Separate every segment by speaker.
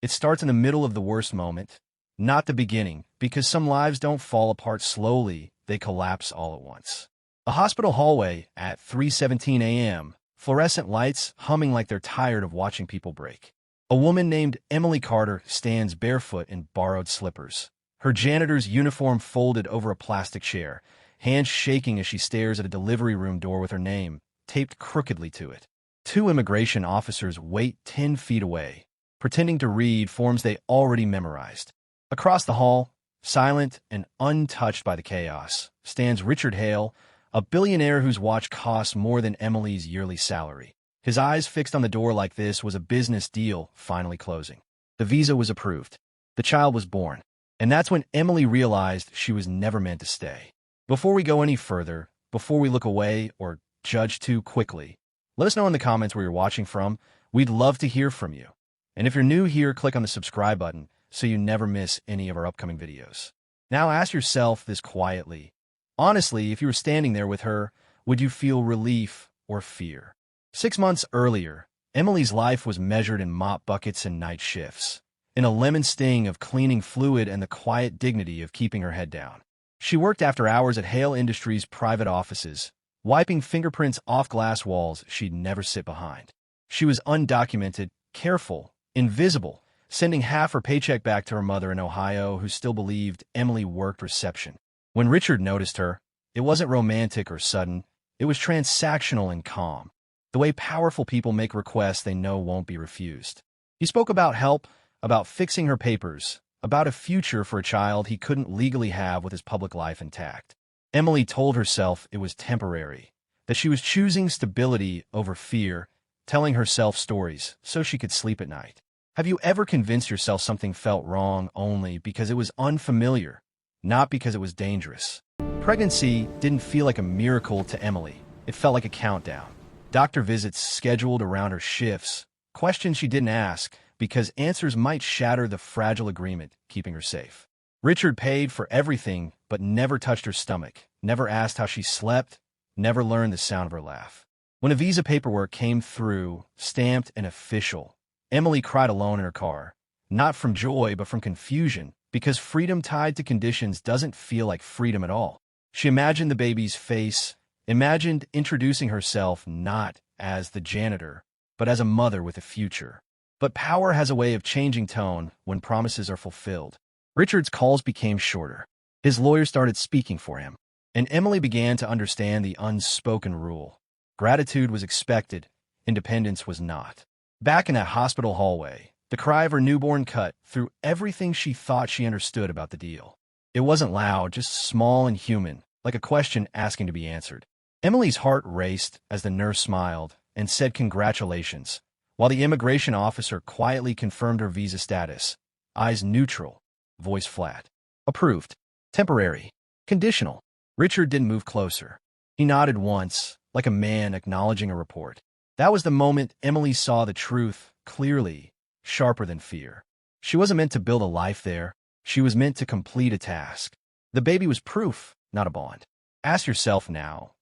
Speaker 1: It starts in the middle of the worst moment, not the beginning, because some lives don't fall apart slowly, they collapse all at once. A hospital hallway at 3:17 a.m., fluorescent lights humming like they're tired of watching people break. A woman named Emily Carter stands barefoot in borrowed slippers, her janitor's uniform folded over a plastic chair, hands shaking as she stares at a delivery room door with her name taped crookedly to it. Two immigration officers wait 10 feet away, pretending to read forms they already memorized. Across the hall, silent and untouched by the chaos, stands Richard Hale, a billionaire whose watch costs more than Emily's yearly salary. His eyes fixed on the door like this was a business deal finally closing. The visa was approved. The child was born. And that's when Emily realized she was never meant to stay. Before we go any further, before we look away or judge too quickly, let us know in the comments where you're watching from. We'd love to hear from you. And if you're new here, click on the subscribe button so you never miss any of our upcoming videos. Now ask yourself this quietly. Honestly, if you were standing there with her, would you feel relief or fear? 6 months earlier, Emily's life was measured in mop buckets and night shifts, in a lemon sting of cleaning fluid and the quiet dignity of keeping her head down. She worked after hours at Hale Industries' private offices, wiping fingerprints off glass walls she'd never sit behind. She was undocumented, careful, invisible, sending half her paycheck back to her mother in Ohio, who still believed Emily worked reception. When Richard noticed her, it wasn't romantic or sudden, it was transactional and calm, the way powerful people make requests they know won't be refused. He spoke about help, about fixing her papers, about a future for a child he couldn't legally have with his public life intact. Emily told herself it was temporary, that she was choosing stability over fear, telling herself stories so she could sleep at night. Have you ever convinced yourself something felt wrong only because it was unfamiliar, not because it was dangerous? Pregnancy didn't feel like a miracle to Emily. It felt like a countdown. Doctor visits scheduled around her shifts, questions she didn't ask because answers might shatter the fragile agreement keeping her safe. Richard paid for everything but never touched her stomach, never asked how she slept, never learned the sound of her laugh. When a visa paperwork came through, stamped and official, Emily cried alone in her car, not from joy but from confusion, because freedom tied to conditions doesn't feel like freedom at all. She imagined the baby's face, imagined introducing herself not as the janitor, but as a mother with a future. But power has a way of changing tone when promises are fulfilled. Richard's calls became shorter. His lawyer started speaking for him, and Emily began to understand the unspoken rule. Gratitude was expected, independence was not. Back in that hospital hallway, the cry of her newborn cut through everything she thought she understood about the deal. It wasn't loud, just small and human, like a question asking to be answered. Emily's heart raced as the nurse smiled and said congratulations, while the immigration officer quietly confirmed her visa status, eyes neutral, voice flat. Approved. Temporary. Conditional. Richard didn't move closer. He nodded once, like a man acknowledging a report. That was the moment Emily saw the truth clearly, sharper than fear. She wasn't meant to build a life there. She was meant to complete a task. The baby was proof, not a bond. Ask yourself now,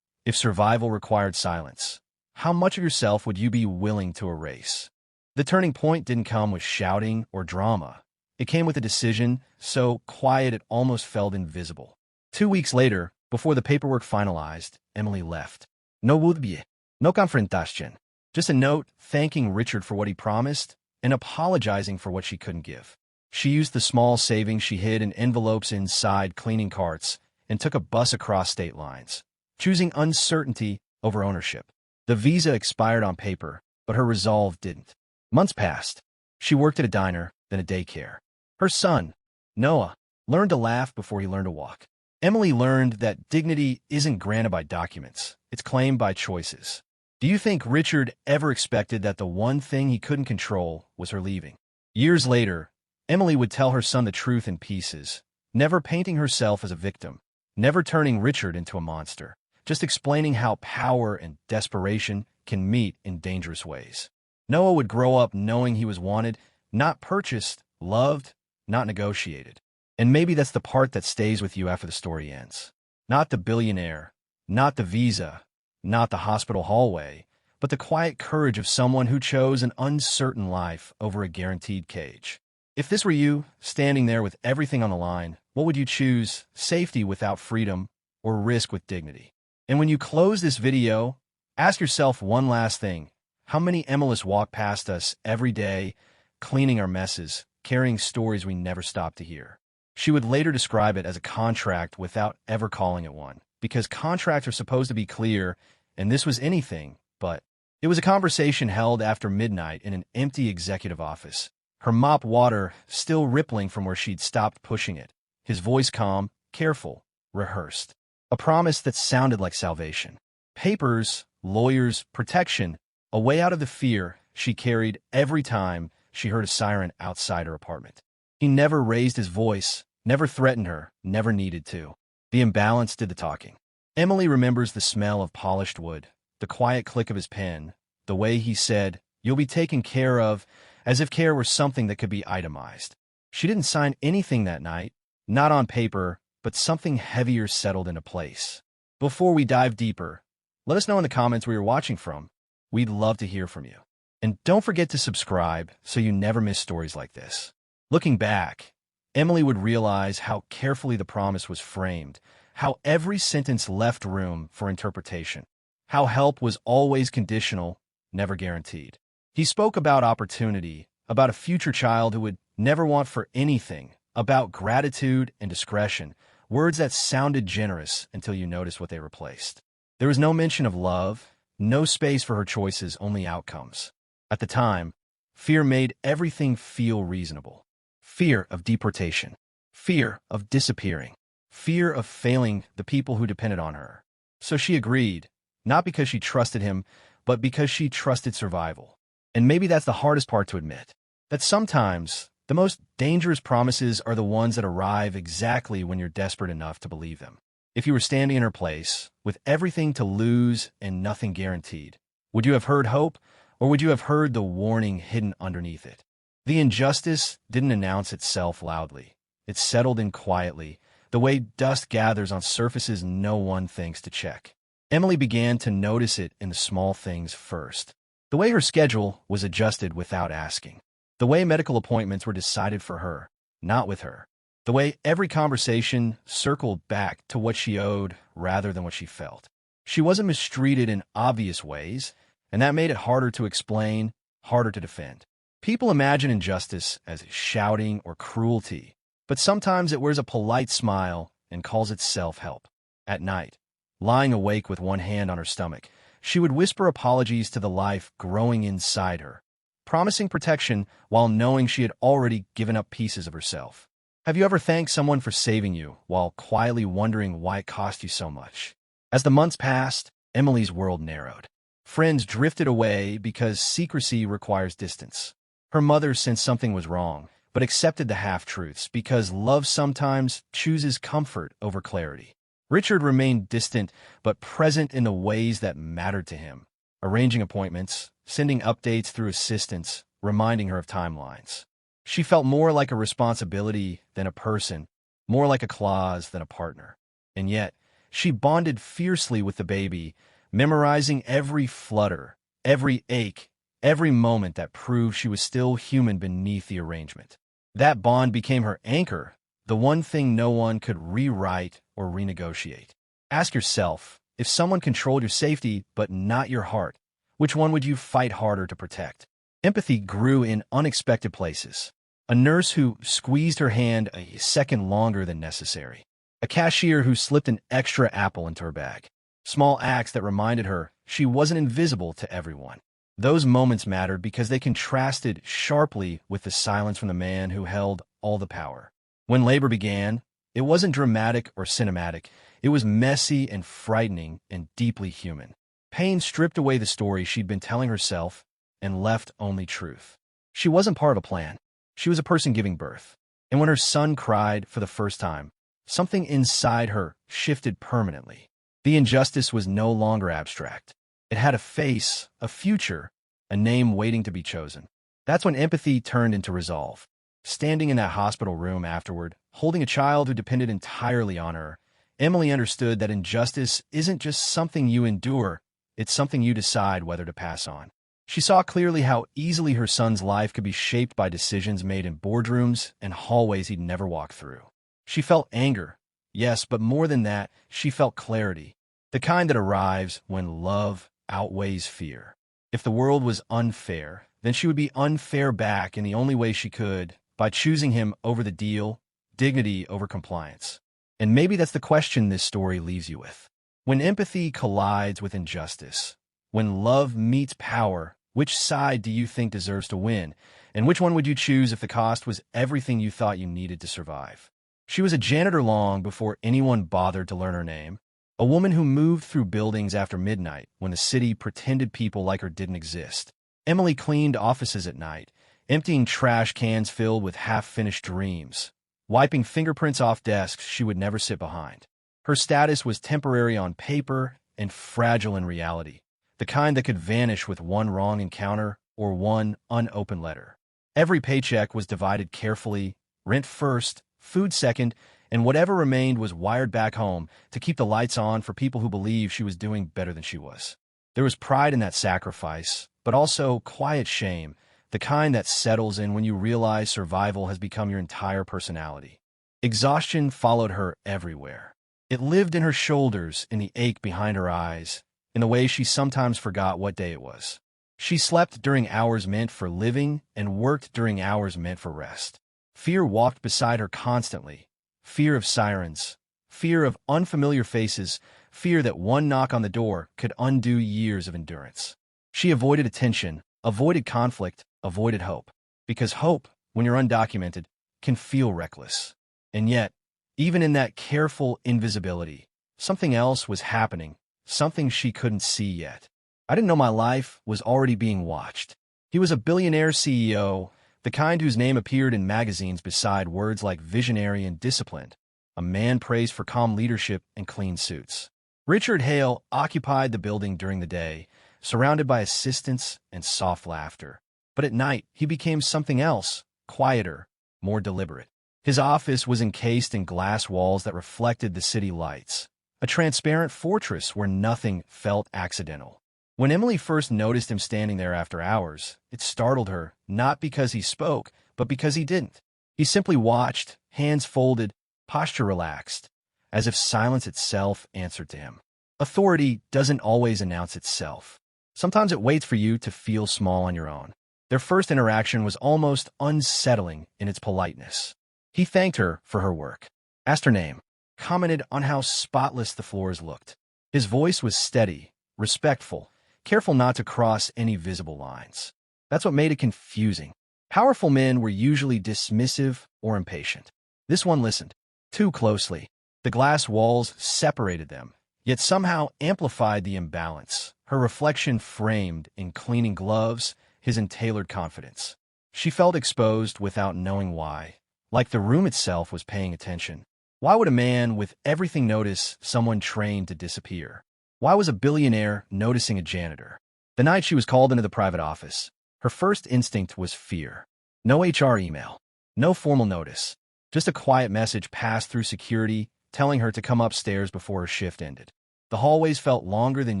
Speaker 1: if survival required silence, how much of yourself would you be willing to erase? The turning point didn't come with shouting or drama. It came with a decision so quiet it almost felt invisible. 2 weeks later, before the paperwork finalized, Emily left. No would-be, no confrontation. Just a note thanking Richard for what he promised and apologizing for what she couldn't give. She used the small savings she hid in envelopes inside cleaning carts and took a bus across state lines, choosing uncertainty over ownership. The visa expired on paper, but her resolve didn't. Months passed. She worked at a diner, then a daycare. Her son, Noah, learned to laugh before he learned to walk. Emily learned that dignity isn't granted by documents, it's claimed by choices. Do you think Richard ever expected that the one thing he couldn't control was her leaving? Years later, Emily would tell her son the truth in pieces, never painting herself as a victim, never turning Richard into a monster, just explaining how power and desperation can meet in dangerous ways. Noah would grow up knowing he was wanted, not purchased, loved, not negotiated. And maybe that's the part that stays with you after the story ends. Not the billionaire, not the visa, not the hospital hallway, but the quiet courage of someone who chose an uncertain life over a guaranteed cage. If this were you, standing there with everything on the line, what would you choose, safety without freedom or risk with dignity? And when you close this video, ask yourself one last thing. How many Emilys walk past us every day, cleaning our messes, carrying stories we never stop to hear? She would later describe it as a contract without ever calling it one, because contracts are supposed to be clear, and this was anything but. It was a conversation held after midnight in an empty executive office, her mop water still rippling from where she'd stopped pushing it, his voice calm, careful, rehearsed. A promise that sounded like salvation. Papers, lawyers, protection, a way out of the fear she carried every time she heard a siren outside her apartment. He never raised his voice, never threatened her, never needed to. The imbalance did the talking. Emily remembers the smell of polished wood, the quiet click of his pen, the way he said, "You'll be taken care of," as if care were something that could be itemized. She didn't sign anything that night, not on paper, but something heavier settled into place. Before we dive deeper, let us know in the comments where you're watching from. We'd love to hear from you. And don't forget to subscribe so you never miss stories like this. Looking back, Emily would realize how carefully the promise was framed, how every sentence left room for interpretation, how help was always conditional, never guaranteed. He spoke about opportunity, about a future child who would never want for anything, about gratitude and discretion, words that sounded generous until you noticed what they replaced. There was no mention of love, no space for her choices, only outcomes. At the time, fear made everything feel reasonable. Fear of deportation, fear of disappearing, fear of failing the people who depended on her. So she agreed, not because she trusted him, but because she trusted survival. And maybe that's the hardest part to admit, that sometimes the most dangerous promises are the ones that arrive exactly when you're desperate enough to believe them. If you were standing in her place, with everything to lose and nothing guaranteed, would you have heard hope, or would you have heard the warning hidden underneath it? The injustice didn't announce itself loudly. It settled in quietly, the way dust gathers on surfaces no one thinks to check. Emily began to notice it in the small things first. The way her schedule was adjusted without asking. The way medical appointments were decided for her, not with her. The way every conversation circled back to what she owed rather than what she felt. She wasn't mistreated in obvious ways, and that made it harder to explain, harder to defend. People imagine injustice as shouting or cruelty, but sometimes it wears a polite smile and calls itself help. At night, lying awake with one hand on her stomach, she would whisper apologies to the life growing inside her, promising protection while knowing she had already given up pieces of herself. Have you ever thanked someone for saving you while quietly wondering why it cost you so much? As the months passed, Emily's world narrowed. Friends drifted away because secrecy requires distance. Her mother sensed something was wrong, but accepted the half-truths because love sometimes chooses comfort over clarity. Richard remained distant but present in the ways that mattered to him, arranging appointments, sending updates through assistants, reminding her of timelines. She felt more like a responsibility than a person, more like a clause than a partner. And yet, she bonded fiercely with the baby, memorizing every flutter, every ache, every moment that proved she was still human beneath the arrangement. That bond became her anchor, the one thing no one could rewrite or renegotiate. Ask yourself, if someone controlled your safety but not your heart, which one would you fight harder to protect? Empathy grew in unexpected places. A nurse who squeezed her hand a second longer than necessary. A cashier who slipped an extra apple into her bag. Small acts that reminded her she wasn't invisible to everyone. Those moments mattered because they contrasted sharply with the silence from the man who held all the power. When labor began, it wasn't dramatic or cinematic. It was messy and frightening and deeply human. Pain stripped away the story she'd been telling herself and left only truth. She wasn't part of a plan. She was a person giving birth. And when her son cried for the first time, something inside her shifted permanently. The injustice was no longer abstract. It had a face, a future, a name waiting to be chosen. That's when empathy turned into resolve. Standing in that hospital room afterward, holding a child who depended entirely on her, Emily understood that injustice isn't just something you endure, it's something you decide whether to pass on. She saw clearly how easily her son's life could be shaped by decisions made in boardrooms and hallways he'd never walked through. She felt anger, yes, but more than that, she felt clarity, the kind that arrives when love outweighs fear. If the world was unfair, then she would be unfair back in the only way she could, by choosing him over the deal, dignity over compliance. And maybe that's the question this story leaves you with. When empathy collides with injustice, when love meets power, which side do you think deserves to win? And which one would you choose if the cost was everything you thought you needed to survive? She was a janitor long before anyone bothered to learn her name, a woman who moved through buildings after midnight when the city pretended people like her didn't exist. Emily cleaned offices at night, emptying trash cans filled with half-finished dreams, wiping fingerprints off desks she would never sit behind. Her status was temporary on paper and fragile in reality, the kind that could vanish with one wrong encounter or one unopened letter. Every paycheck was divided carefully, rent first, food second, and whatever remained was wired back home to keep the lights on for people who believed she was doing better than she was. There was pride in that sacrifice, but also quiet shame, the kind that settles in when you realize survival has become your entire personality. Exhaustion followed her everywhere. It lived in her shoulders, in the ache behind her eyes, in the way she sometimes forgot what day it was. She slept during hours meant for living and worked during hours meant for rest. Fear walked beside her constantly. Fear of sirens, fear of unfamiliar faces, fear that one knock on the door could undo years of endurance. She avoided attention, avoided conflict, avoided hope. Because hope, when you're undocumented, can feel reckless. And yet, even in that careful invisibility, something else was happening, something she couldn't see yet. I didn't know my life was already being watched. He was a billionaire CEO, the kind whose name appeared in magazines beside words like visionary and disciplined, a man praised for calm leadership and clean suits. Richard Hale occupied the building during the day, surrounded by assistants and soft laughter. But at night, he became something else, quieter, more deliberate. His office was encased in glass walls that reflected the city lights, a transparent fortress where nothing felt accidental. When Emily first noticed him standing there after hours, it startled her, not because he spoke, but because he didn't. He simply watched, hands folded, posture relaxed, as if silence itself answered to him. Authority doesn't always announce itself. Sometimes it waits for you to feel small on your own. Their first interaction was almost unsettling in its politeness. He thanked her for her work, asked her name, commented on how spotless the floors looked. His voice was steady, respectful, careful not to cross any visible lines. That's what made it confusing. Powerful men were usually dismissive or impatient. This one listened too closely. The glass walls separated them, yet somehow amplified the imbalance, her reflection framed in cleaning gloves, his untailored confidence. She felt exposed without knowing why, like the room itself was paying attention. Why would a man with everything notice someone trained to disappear? Why was a billionaire noticing a janitor? The night she was called into the private office, her first instinct was fear. No HR email, no formal notice, just a quiet message passed through security telling her to come upstairs before her shift ended. The hallways felt longer than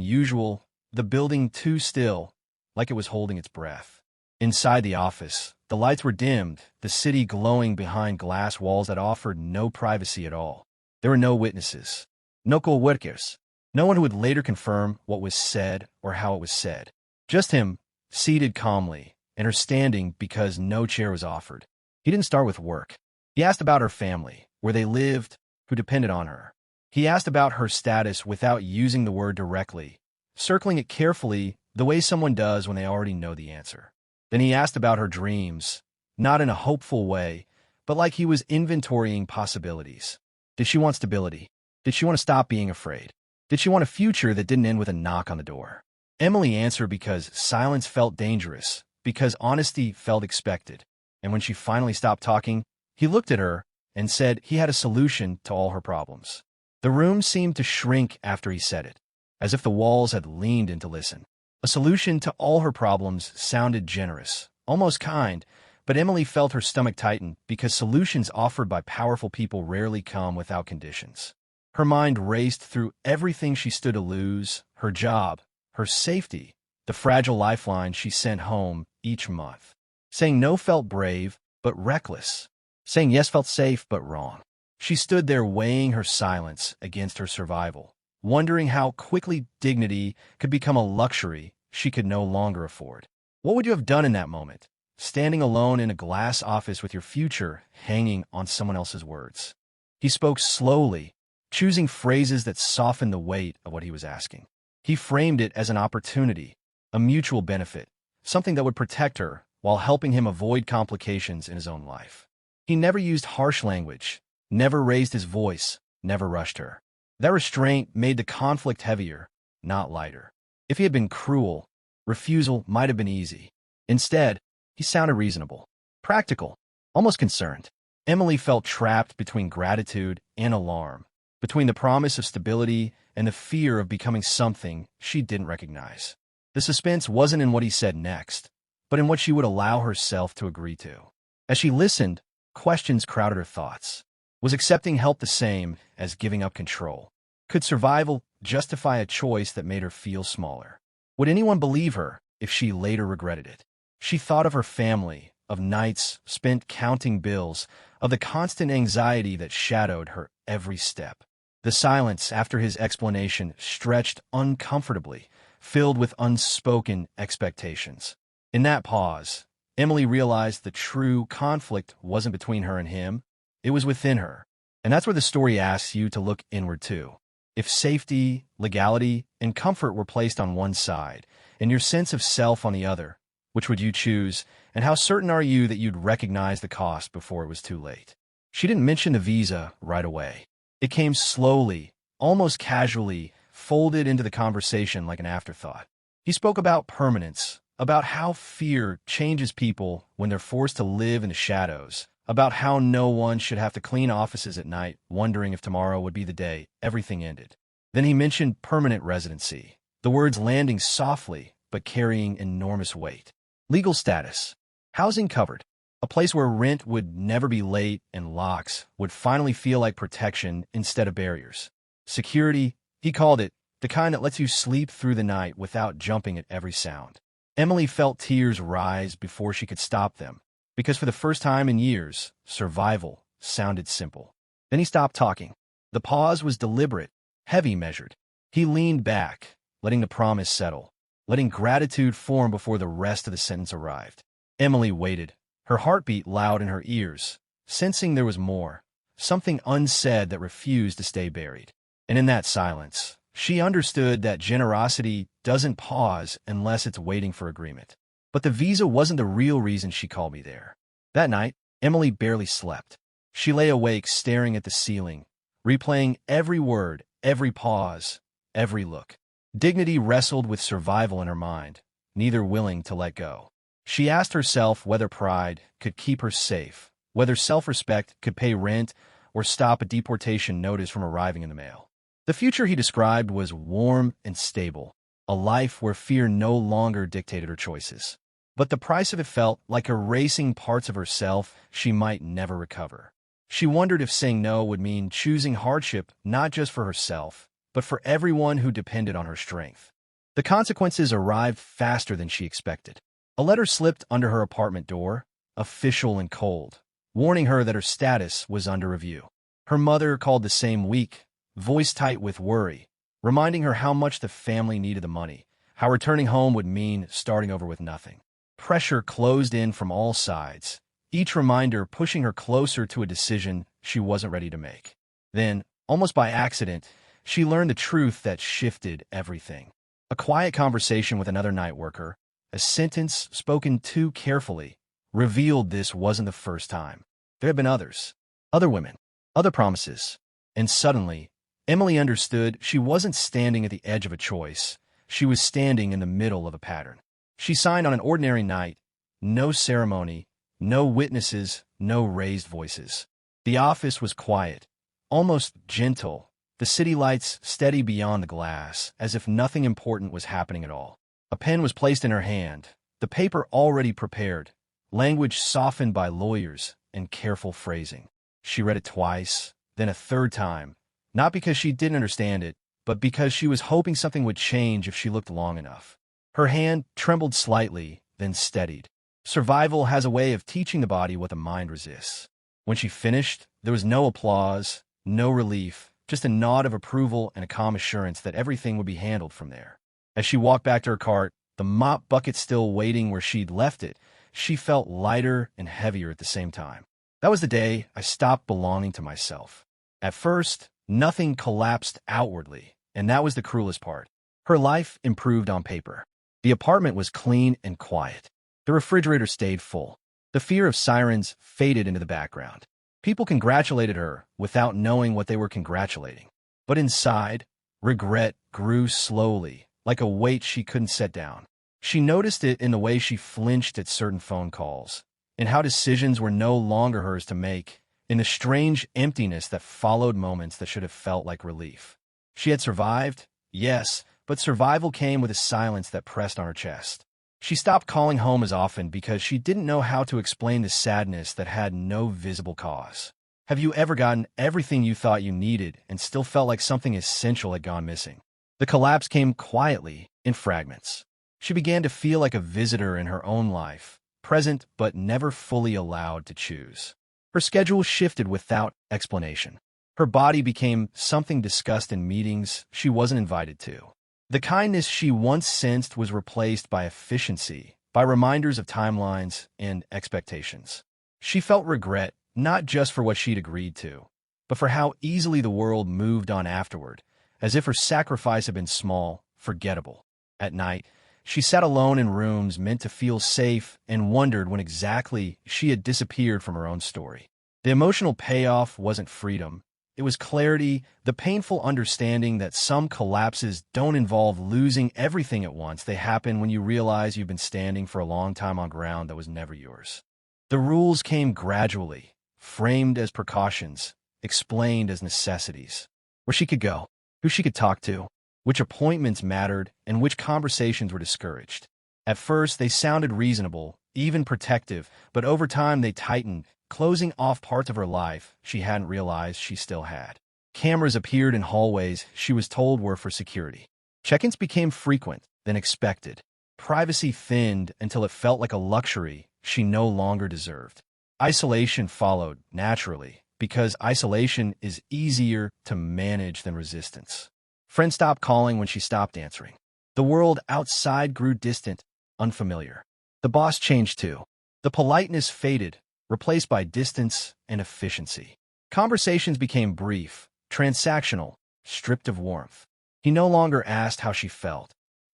Speaker 1: usual, the building too still, like it was holding its breath. Inside the office, the lights were dimmed, the city glowing behind glass walls that offered no privacy at all. There were no witnesses, no co-workers, no one who would later confirm what was said or how it was said. Just him, seated calmly, and her standing because no chair was offered. He didn't start with work. He asked about her family, where they lived, who depended on her. He asked about her status without using the word directly, circling it carefully the way someone does when they already know the answer. Then he asked about her dreams, not in a hopeful way, but like he was inventorying possibilities. Did she want stability? Did she want to stop being afraid? Did she want a future that didn't end with a knock on the door? Emily answered because silence felt dangerous, because honesty felt expected. And when she finally stopped talking, he looked at her and said he had a solution to all her problems. The room seemed to shrink after he said it, as if the walls had leaned in to listen. A solution to all her problems sounded generous, almost kind, but Emily felt her stomach tighten because solutions offered by powerful people rarely come without conditions. Her mind raced through everything she stood to lose, her job, her safety, the fragile lifeline she sent home each month. Saying no felt brave, but reckless. Saying yes felt safe, but wrong. She stood there weighing her silence against her survival, wondering how quickly dignity could become a luxury she could no longer afford. What would you have done in that moment, standing alone in a glass office with your future hanging on someone else's words? He spoke slowly, choosing phrases that softened the weight of what he was asking. He framed it as an opportunity, a mutual benefit, something that would protect her while helping him avoid complications in his own life. He never used harsh language, never raised his voice, never rushed her. That restraint made the conflict heavier, not lighter. If he had been cruel, refusal might have been easy. Instead, he sounded reasonable, practical, almost concerned. Emily felt trapped between gratitude and alarm, between the promise of stability and the fear of becoming something she didn't recognize. The suspense wasn't in what he said next, but in what she would allow herself to agree to. As she listened, questions crowded her thoughts. Was accepting help the same as giving up control? Could survival justify a choice that made her feel smaller? Would anyone believe her if she later regretted it? She thought of her family, of nights spent counting bills, of the constant anxiety that shadowed her every step. The silence after his explanation stretched uncomfortably, filled with unspoken expectations. In that pause, Emily realized the true conflict wasn't between her and him, it was within her. And that's where the story asks you to look inward too. If safety, legality, and comfort were placed on one side, and your sense of self on the other, which would you choose, and how certain are you that you'd recognize the cost before it was too late? She didn't mention the visa right away. It came slowly, almost casually, folded into the conversation like an afterthought. He spoke about permanence, about how fear changes people when they're forced to live in the shadows, about how no one should have to clean offices at night, wondering if tomorrow would be the day everything ended. Then he mentioned permanent residency, the words landing softly but carrying enormous weight. Legal status, housing covered, a place where rent would never be late and locks would finally feel like protection instead of barriers. Security, he called it, the kind that lets you sleep through the night without jumping at every sound. Emily felt tears rise before she could stop them, because for the first time in years, survival sounded simple. Then he stopped talking. The pause was deliberate, heavy measured. He leaned back, letting the promise settle, letting gratitude form before the rest of the sentence arrived. Emily waited, her heartbeat loud in her ears, sensing there was more, something unsaid that refused to stay buried. And in that silence, she understood that generosity doesn't pause unless it's waiting for agreement. But the visa wasn't the real reason she called me there. That night, Emily barely slept. She lay awake staring at the ceiling, replaying every word, every pause, every look. Dignity wrestled with survival in her mind, neither willing to let go. She asked herself whether pride could keep her safe, whether self-respect could pay rent or stop a deportation notice from arriving in the mail. The future he described was warm and stable, a life where fear no longer dictated her choices. But the price of it felt like erasing parts of herself she might never recover. She wondered if saying no would mean choosing hardship not just for herself, but for everyone who depended on her strength. The consequences arrived faster than she expected. A letter slipped under her apartment door, official and cold, warning her that her status was under review. Her mother called the same week, voice tight with worry, reminding her how much the family needed the money, how returning home would mean starting over with nothing. Pressure closed in from all sides, each reminder pushing her closer to a decision she wasn't ready to make. Then, almost by accident, she learned the truth that shifted everything. A quiet conversation with another night worker, a sentence spoken too carefully, revealed this wasn't the first time. There had been others, other women, other promises. And suddenly, Emily understood she wasn't standing at the edge of a choice. She was standing in the middle of a pattern. She signed on an ordinary night, no ceremony, no witnesses, no raised voices. The office was quiet, almost gentle, the city lights steady beyond the glass, as if nothing important was happening at all. A pen was placed in her hand, the paper already prepared, language softened by lawyers and careful phrasing. She read it twice, then a third time, not because she didn't understand it, but because she was hoping something would change if she looked long enough. Her hand trembled slightly, then steadied. Survival has a way of teaching the body what the mind resists. When she finished, there was no applause, no relief, just a nod of approval and a calm assurance that everything would be handled from there. As she walked back to her cart, the mop bucket still waiting where she'd left it, she felt lighter and heavier at the same time. That was the day I stopped belonging to myself. At first, nothing collapsed outwardly, and that was the cruelest part. Her life improved on paper. The apartment was clean and quiet. The refrigerator stayed full. The fear of sirens faded into the background. People congratulated her without knowing what they were congratulating. But inside, regret grew slowly, like a weight she couldn't set down. She noticed it in the way she flinched at certain phone calls, in how decisions were no longer hers to make, in the strange emptiness that followed moments that should have felt like relief. She had survived, yes, but survival came with a silence that pressed on her chest. She stopped calling home as often because she didn't know how to explain the sadness that had no visible cause. Have you ever gotten everything you thought you needed and still felt like something essential had gone missing? The collapse came quietly, in fragments. She began to feel like a visitor in her own life, present but never fully allowed to choose. Her schedule shifted without explanation. Her body became something discussed in meetings she wasn't invited to. The kindness she once sensed was replaced by efficiency, by reminders of timelines and expectations. She felt regret, not just for what she'd agreed to, but for how easily the world moved on afterward, as if her sacrifice had been small, forgettable. At night, she sat alone in rooms meant to feel safe and wondered when exactly she had disappeared from her own story. The emotional payoff wasn't freedom. It was clarity, the painful understanding that some collapses don't involve losing everything at once. They happen when you realize you've been standing for a long time on ground that was never yours. The rules came gradually, framed as precautions, explained as necessities. Where she could go, who she could talk to, which appointments mattered, and which conversations were discouraged. At first, they sounded reasonable, even protective, but over time they tightened, closing off parts of her life she hadn't realized she still had. Cameras appeared in hallways she was told were for security. Check-ins became frequent, then expected. Privacy thinned until it felt like a luxury she no longer deserved. Isolation followed, naturally, because isolation is easier to manage than resistance. Friends stopped calling when she stopped answering. The world outside grew distant, unfamiliar. The boss changed too. The politeness faded, replaced by distance and efficiency. Conversations became brief, transactional, stripped of warmth. He no longer asked how she felt,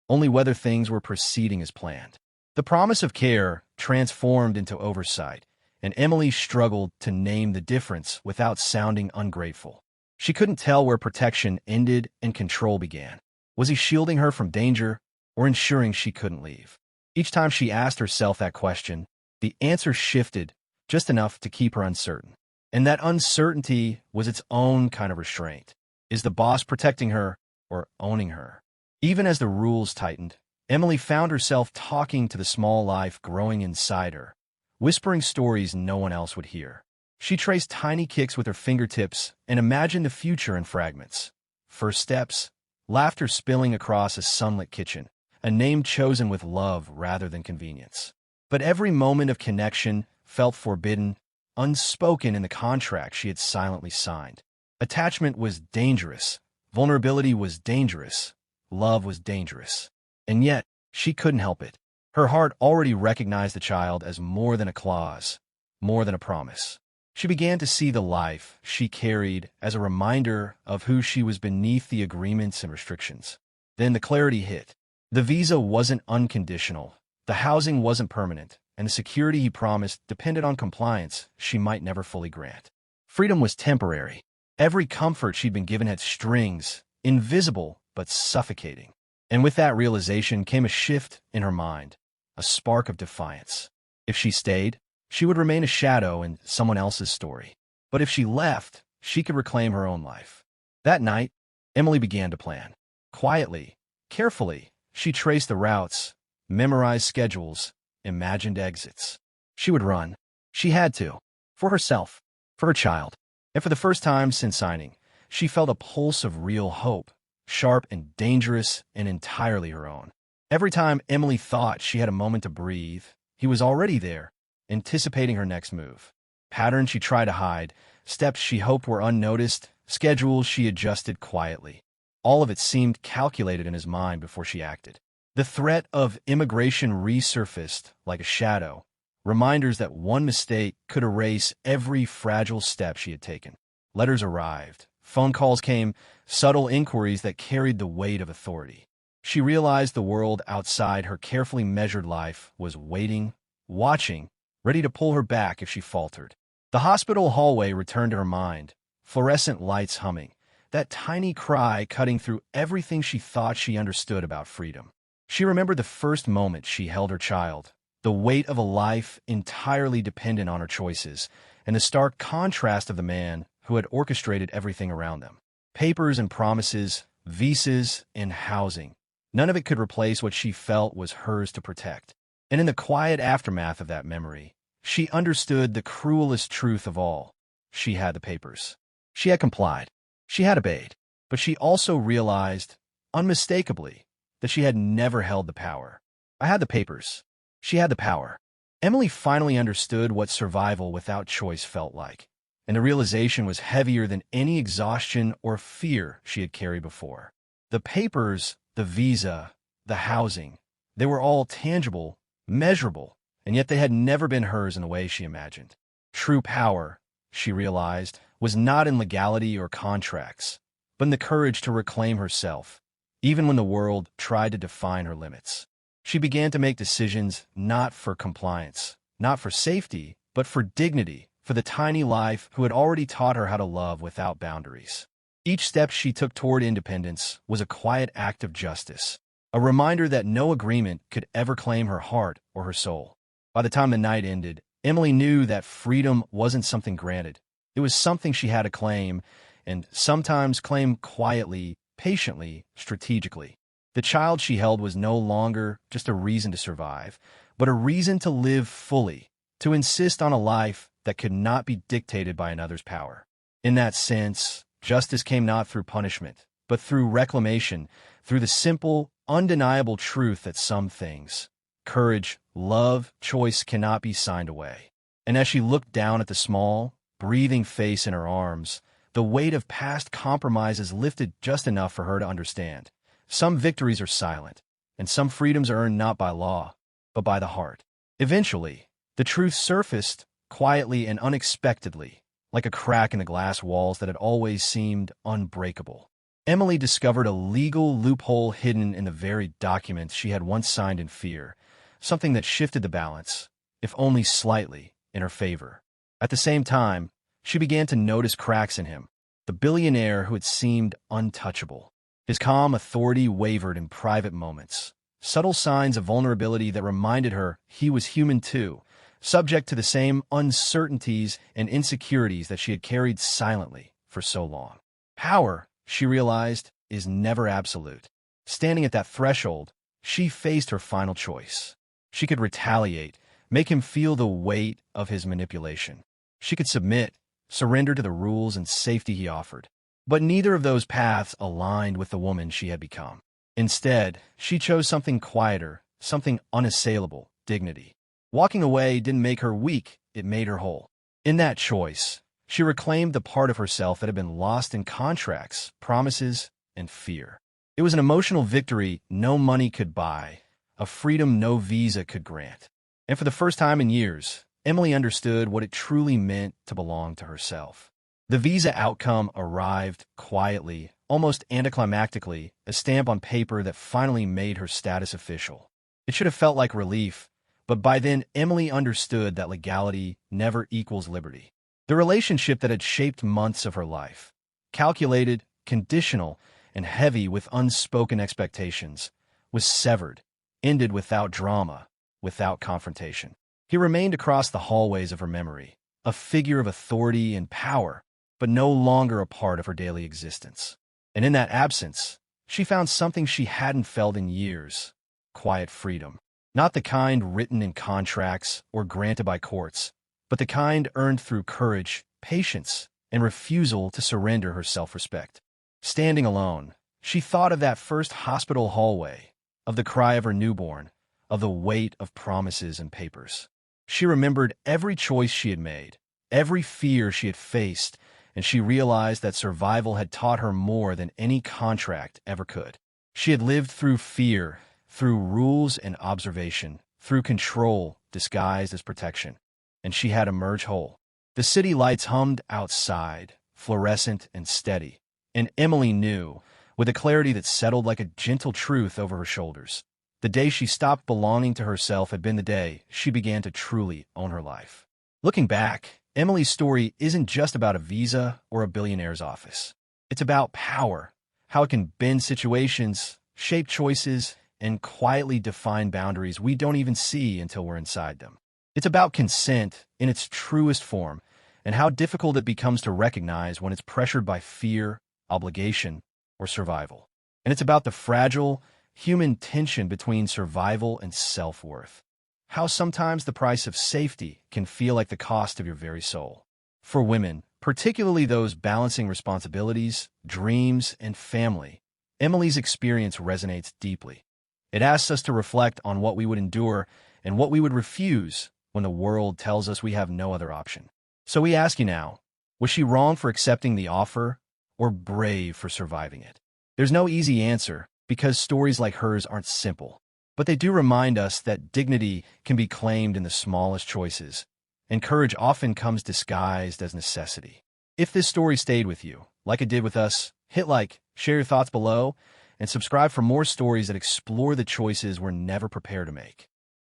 Speaker 1: only whether things were proceeding as planned. The promise of care transformed into oversight, and Emily struggled to name the difference without sounding ungrateful. She couldn't tell where protection ended and control began. Was he shielding her from danger or ensuring she couldn't leave? Each time she asked herself that question, the answer shifted just enough to keep her uncertain. And that uncertainty was its own kind of restraint. Is the boss protecting her or owning her? Even as the rules tightened, Emily found herself talking to the small life growing inside her, whispering stories no one else would hear. She traced tiny kicks with her fingertips and imagined the future in fragments. First steps, laughter spilling across a sunlit kitchen, a name chosen with love rather than convenience. But every moment of connection felt forbidden, unspoken in the contract she had silently signed. Attachment was dangerous. Vulnerability was dangerous. Love was dangerous. And yet, she couldn't help it. Her heart already recognized the child as more than a clause, more than a promise. She began to see the life she carried as a reminder of who she was beneath the agreements and restrictions. Then the clarity hit. The visa wasn't unconditional. The housing wasn't permanent, and the security he promised depended on compliance she might never fully grant. Freedom was temporary. Every comfort she'd been given had strings, invisible but suffocating. And with that realization came a shift in her mind, a spark of defiance. If she stayed, she would remain a shadow in someone else's story. But if she left, she could reclaim her own life. That night, Emily began to plan. Quietly, carefully, she traced the routes, memorized schedules, imagined exits. She would run. She had to. For herself, for her child. And for the first time since signing, she felt a pulse of real hope, sharp and dangerous and entirely her own. Every time Emily thought she had a moment to breathe, he was already there, anticipating her next move. Patterns she tried to hide, steps she hoped were unnoticed, schedules she adjusted quietly. All of it seemed calculated in his mind before she acted. The threat of immigration resurfaced like a shadow, reminders that one mistake could erase every fragile step she had taken. Letters arrived, phone calls came, subtle inquiries that carried the weight of authority. She realized the world outside her carefully measured life was waiting, watching, ready to pull her back if she faltered. The hospital hallway returned to her mind, fluorescent lights humming, that tiny cry cutting through everything she thought she understood about freedom. She remembered the first moment she held her child, the weight of a life entirely dependent on her choices, and the stark contrast of the man who had orchestrated everything around them. Papers and promises, visas and housing. None of it could replace what she felt was hers to protect. And in the quiet aftermath of that memory, she understood the cruelest truth of all. She had the papers. She had complied. She had obeyed. But she also realized, unmistakably, that she had never held the power. I had the papers. She had the power. Emily finally understood what survival without choice felt like, and the realization was heavier than any exhaustion or fear she had carried before. The papers, the visa, the housing, they were all tangible, measurable, and yet they had never been hers in the way she imagined. True power, she realized, was not in legality or contracts, but in the courage to reclaim herself, even when the world tried to define her limits. She began to make decisions not for compliance, not for safety, but for dignity, for the tiny life who had already taught her how to love without boundaries. Each step she took toward independence was a quiet act of justice, a reminder that no agreement could ever claim her heart or her soul. By the time the night ended, Emily knew that freedom wasn't something granted. It was something she had to claim, and sometimes claim quietly, patiently, strategically. The child she held was no longer just a reason to survive, but a reason to live fully, to insist on a life that could not be dictated by another's power. In that sense, justice came not through punishment, but through reclamation, through the simple, undeniable truth that some things, courage, love, choice cannot be signed away. And as she looked down at the small, breathing face in her arms, the weight of past compromises lifted just enough for her to understand. Some victories are silent, and some freedoms are earned not by law, but by the heart. Eventually, the truth surfaced, quietly and unexpectedly, like a crack in the glass walls that had always seemed unbreakable. Emily discovered a legal loophole hidden in the very documents she had once signed in fear, something that shifted the balance, if only slightly, in her favor. At the same time, she began to notice cracks in him, the billionaire who had seemed untouchable. His calm authority wavered in private moments, subtle signs of vulnerability that reminded her he was human too, subject to the same uncertainties and insecurities that she had carried silently for so long. Power, she realized, is never absolute. Standing at that threshold, she faced her final choice. She could retaliate, make him feel the weight of his manipulation. She could submit, surrender to the rules and safety he offered. But neither of those paths aligned with the woman she had become. Instead, she chose something quieter, something unassailable, dignity. Walking away didn't make her weak, it made her whole. In that choice, she reclaimed the part of herself that had been lost in contracts, promises, and fear. It was an emotional victory no money could buy, a freedom no visa could grant. And for the first time in years, Emily understood what it truly meant to belong to herself. The visa outcome arrived quietly, almost anticlimactically, a stamp on paper that finally made her status official. It should have felt like relief, but by then Emily understood that legality never equals liberty. The relationship that had shaped months of her life, calculated, conditional, and heavy with unspoken expectations, was severed, ended without drama, without confrontation. He remained across the hallways of her memory, a figure of authority and power, but no longer a part of her daily existence. And in that absence, she found something she hadn't felt in years: quiet freedom. Not the kind written in contracts or granted by courts, but the kind earned through courage, patience, and refusal to surrender her self-respect. Standing alone, She thought of that first hospital hallway, of the cry of her newborn, of the weight of promises and papers. She remembered every choice she had made, every fear she had faced, and she realized that survival had taught her more than any contract ever could. She had lived through fear, through rules and observation, through control disguised as protection, and she had emerged whole. The city lights hummed outside, fluorescent and steady, and Emily knew, with a clarity that settled like a gentle truth over her shoulders, the day she stopped belonging to herself had been the day she began to truly own her life. Looking back, Emily's story isn't just about a visa or a billionaire's office. It's about power, how it can bend situations, shape choices, and quietly define boundaries we don't even see until we're inside them. It's about consent in its truest form and how difficult it becomes to recognize when it's pressured by fear, obligation, or survival. And it's about the fragile, human tension between survival and self-worth. How sometimes the price of safety can feel like the cost of your very soul. For women, particularly those balancing responsibilities, dreams, and family, Emily's experience resonates deeply. It asks us to reflect on what we would endure and what we would refuse when the world tells us we have no other option. So we ask you now, was she wrong for accepting the offer or brave for surviving it? There's no easy answer because stories like hers aren't simple, but they do remind us that dignity can be claimed in the smallest choices, and courage often comes disguised as necessity. If this story stayed with you, like it did with us, hit like, share your thoughts below, and subscribe for more stories that explore the choices we're never prepared to make.